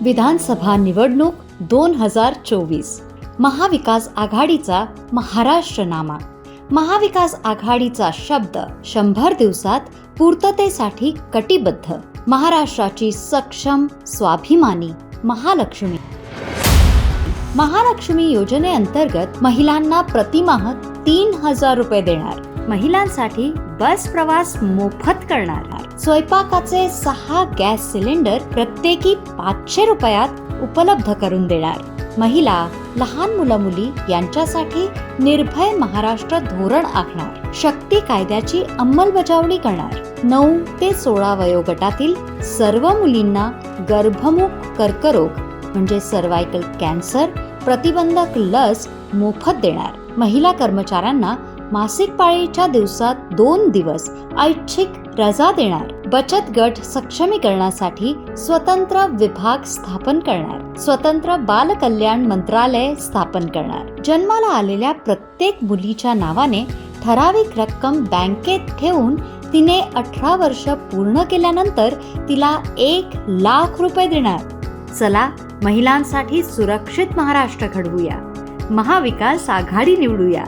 विधानसभा निवडणूक 2024. महाविकास आघाडीचा महाराष्ट्रनामा. महाविकास आघाडीचा शब्द 100 दिवसात पूर्ततेसाठी कटिबद्ध. महाराष्ट्राची सक्षम, स्वाभिमानी महालक्ष्मी. महालक्ष्मी योजनेअंतर्गत महिलांना प्रतिमाह 3,000 रुपये देणार. महिलांसाठी बस प्रवास मोफत करणार. स्वयंपाकाचे 6 गॅस सिलेंडर प्रत्येकी 500 रुपयात उपलब्ध करून देणार. महिला, लहान मुलं-मुली यांच्यासाठी निर्भय महाराष्ट्र धोरण आखणार. शक्ती कायद्याची अंमलबजावणी करणार. 9 ते 16 वयोगटातील सर्व मुलींना गर्भमुख कर्करोग म्हणजे सर्वायकल कॅन्सर प्रतिबंधक लस मोफत देणार. महिला कर्मचाऱ्यांना मासिक पाळीच्या दिवसात 2 दिवस ऐच्छिक रजा देणार. बचत गट सक्षमीकरणासाठी स्वतंत्र विभाग स्थापन करणार. स्वतंत्र बाल कल्याण मंत्रालय स्थापन करणार. जन्माला आलेल्या प्रत्येक मुलीच्या नावाने ठराविक रक्कम बँकेत ठेवून तिने 18 वर्ष पूर्ण केल्यानंतर तिला 1,00,000 रुपये देणार. चला, महिलांसाठी सुरक्षित महाराष्ट्र घडवूया. महाविकास आघाडी निवडूया.